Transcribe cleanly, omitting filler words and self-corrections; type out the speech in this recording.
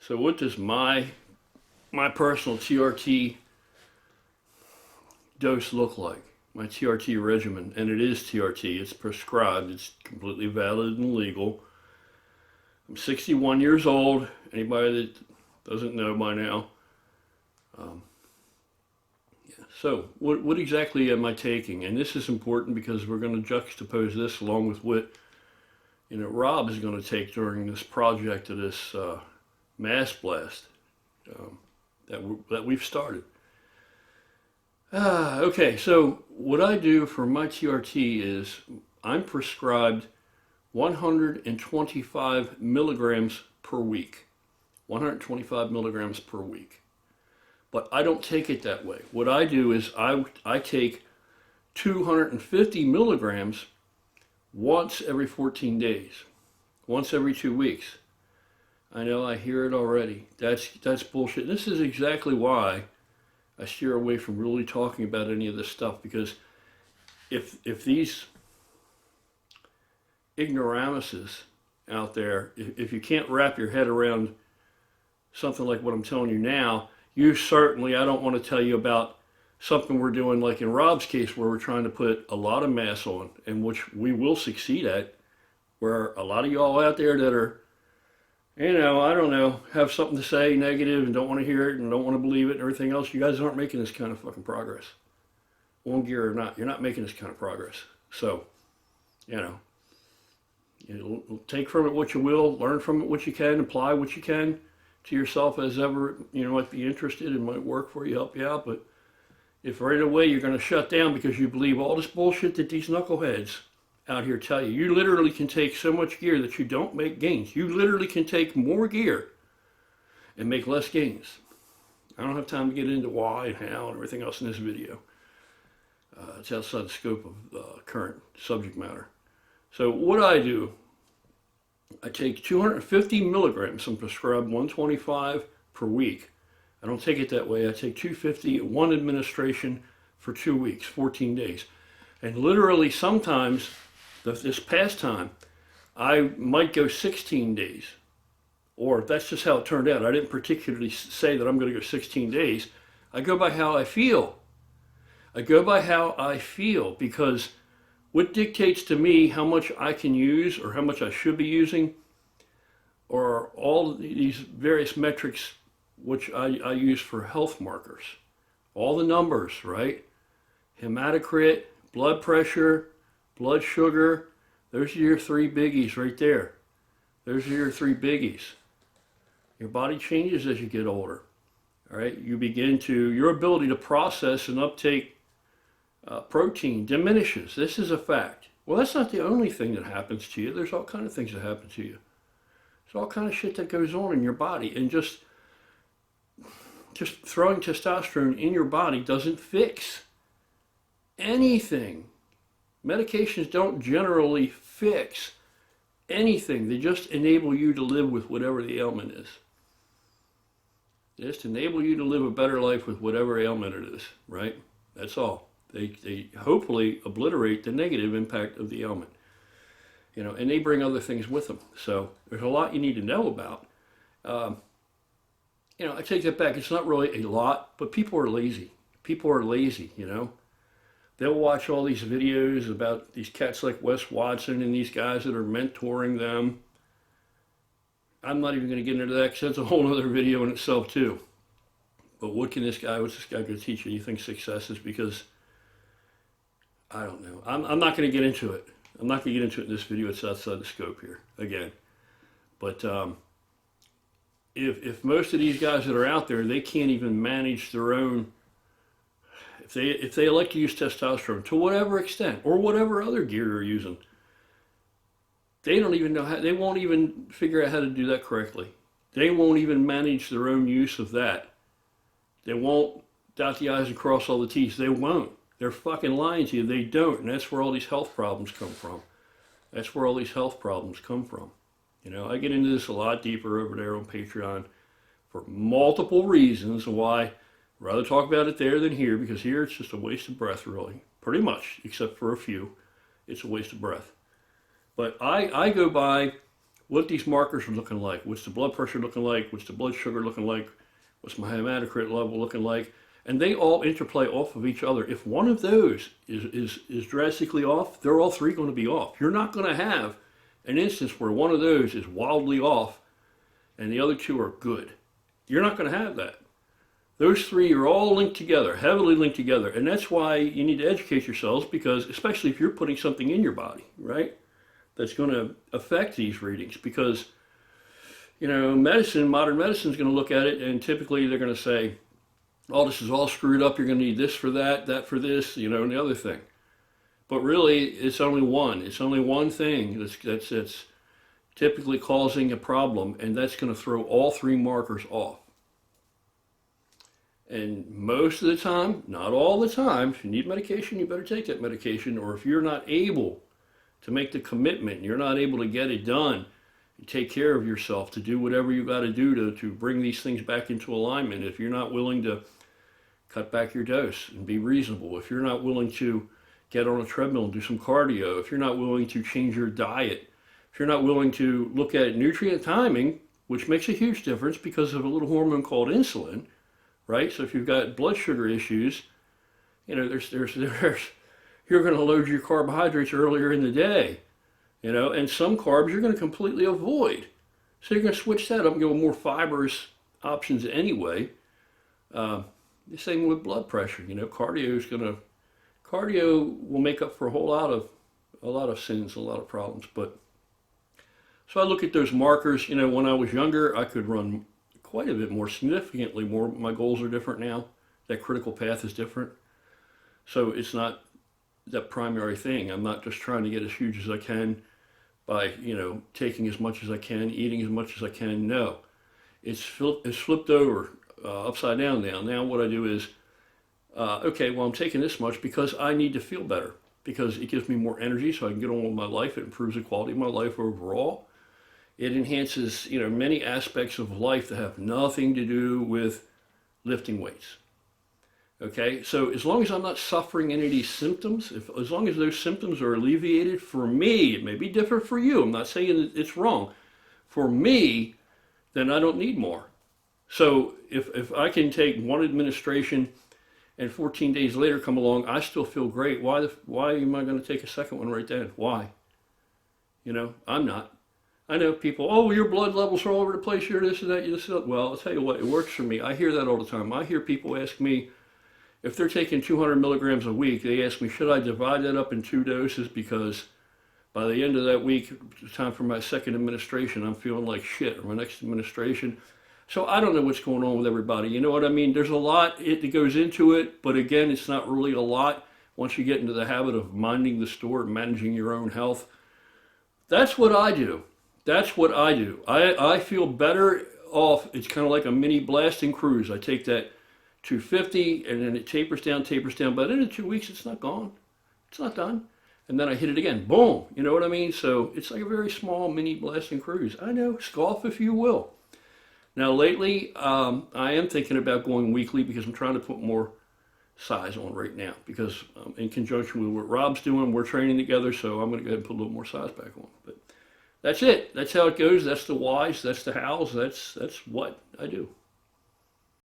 So what does my personal TRT dose look like? My TRT regimen, and it is TRT. It's prescribed. It's completely valid and legal. I'm 61 years old. Anybody that doesn't know by now. So what exactly am I taking? And this is important because we're going to juxtapose this along with what Rob is going to take during this project of this mass blast that we've started. Okay, so what I do for my TRT is I'm prescribed 125 milligrams per week. 125 milligrams per week. But I don't take it that way. What I do is I take 250 milligrams once every 14 days, once every 2 weeks. I know, I hear it already. That's bullshit. This is exactly why I steer away from really talking about any of this stuff, because if these ignoramuses out there, if you can't wrap your head around something like what I'm telling you now, you certainly, I don't want to tell you about something we're doing like in Rob's case where we're trying to put a lot of mass on, and which we will succeed at, where a lot of y'all out there that are, I don't know, have something to say negative and don't want to hear it and don't want to believe it and everything else, you guys aren't making this kind of fucking progress. On gear or not, you're not making this kind of progress. So, take from it what you will, learn from it what you can, apply what you can to yourself as ever, might be interested and might work for you, help you out. But if right away you're going to shut down because you believe all this bullshit that these knuckleheads out here tell you, you literally can take so much gear that you don't make gains. You literally can take more gear and make less gains. I don't have time to get into why and how and everything else in this video. It's outside the scope of current subject matter. So what I do, I take 250 milligrams. I'm prescribed 125 per week. I don't take it that way. I take 250 at one administration for 2 weeks, 14 days. And literally sometimes, this past time, I might go 16 days. Or that's just how it turned out. I didn't particularly say that I'm going to go 16 days. I go by how I feel. I go by how I feel, because what dictates to me how much I can use or how much I should be using are all these various metrics which I use for health markers. All the numbers, right? Hematocrit, blood pressure, blood sugar. Those are your three biggies right there. Those are your three biggies. Your body changes as you get older. All right? Your ability to process and uptake protein diminishes. This is a fact. Well, that's not the only thing that happens to you. There's all kinds of things that happen to you. There's all kind of shit that goes on in your body, and just throwing testosterone in your body doesn't fix anything. Medications don't generally fix anything. They just enable you to live with whatever the ailment is. They just enable you to live a better life with whatever ailment it is, right? That's all. They hopefully obliterate the negative impact of the ailment, and they bring other things with them. So there's a lot you need to know about. I take that back. It's not really a lot, but people are lazy. People are lazy, They'll watch all these videos about these cats like Wes Watson and these guys that are mentoring them. I'm not even going to get into that because that's a whole other video in itself too. But what's this guy going to teach you? You think success is because, I don't know. I'm not going to get into it. I'm not going to get into it in this video. It's outside the scope here, again. But if most of these guys that are out there, they can't even manage their own, if they elect to use testosterone to whatever extent, or whatever other gear they're using, they don't even know how, they won't even figure out how to do that correctly. They won't even manage their own use of that. They won't dot the I's and cross all the T's. They won't. They're fucking lying to you. They don't. And that's where all these health problems come from. That's where all these health problems come from. I get into this a lot deeper over there on Patreon for multiple reasons why I'd rather talk about it there than here, because here it's just a waste of breath, really. Pretty much, except for a few. It's a waste of breath. But I go by what these markers are looking like. What's the blood pressure looking like? What's the blood sugar looking like? What's my hematocrit level looking like? And they all interplay off of each other. If one of those is drastically off, they're all three going to be off. You're not going to have an instance where one of those is wildly off and the other two are good. You're not going to have that. Those three are all linked together, heavily linked together. And that's why you need to educate yourselves, because especially if you're putting something in your body, right, that's going to affect these readings. Because, you know, modern medicine is going to look at it, and typically they're going to say, oh, this is all screwed up. You're going to need this for that, that for this, you know, and the other thing. But really, it's only one. It's only one thing that's typically causing a problem, and that's going to throw all three markers off. And most of the time, not all the time, if you need medication, you better take that medication. Or if you're not able to make the commitment, you're not able to get it done, and take care of yourself, to do whatever you got to do to bring these things back into alignment. If you're not willing to cut back your dose and be reasonable, if you're not willing to get on a treadmill and do some cardio, if you're not willing to change your diet, if you're not willing to look at nutrient timing, which makes a huge difference because of a little hormone called insulin, right? So if you've got blood sugar issues, you know, you're going to load your carbohydrates earlier in the day, you know, and some carbs you're going to completely avoid. So you're going to switch that up and go with more fibrous options anyway. The same with blood pressure. You know, cardio will make up for a lot of sins, a lot of problems. But so I look at those markers. You know, when I was younger, I could run quite a bit more, significantly more. My goals are different now. That critical path is different. So it's not that primary thing. I'm not just trying to get as huge as I can by, you know, taking as much as I can, eating as much as I can. No, it's flipped over, upside down now. Now what I do is, okay, well, I'm taking this much because I need to feel better, because it gives me more energy so I can get on with my life. It improves the quality of my life overall. It enhances, you know, many aspects of life that have nothing to do with lifting weights. Okay, so as long as I'm not suffering any of these symptoms, as long as those symptoms are alleviated, for me, it may be different for you. I'm not saying that it's wrong. For me, then I don't need more. So if I can take one administration and 14 days later come along, I still feel great, why am I going to take a second one right then? Why? You know, I'm not. I know people, oh, your blood levels are all over the place, you're this and that, this and that. Well, I'll tell you what, it works for me. I hear that all the time. I hear people ask me, if they're taking 200 milligrams a week, they ask me, should I divide that up in 2 doses? Because by the end of that week, it's time for my second administration, I'm feeling like shit, or my next administration. So I don't know what's going on with everybody. You know what I mean? There's a lot that goes into it, but again, it's not really a lot once you get into the habit of minding the store and managing your own health. That's what I do. That's what I do. I feel better off. It's kind of like a mini blasting cruise. I take that 250 and then it tapers down. But in 2 weeks, it's not gone. It's not done. And then I hit it again. Boom. You know what I mean? So it's like a very small mini blasting cruise. I know. Scoff if you will. Now lately, I am thinking about going weekly because I'm trying to put more size on right now. Because in conjunction with what Rob's doing, we're training together. So I'm going to go ahead and put a little more size back on. But that's it. That's how it goes. That's the whys. That's the hows. That's what I do.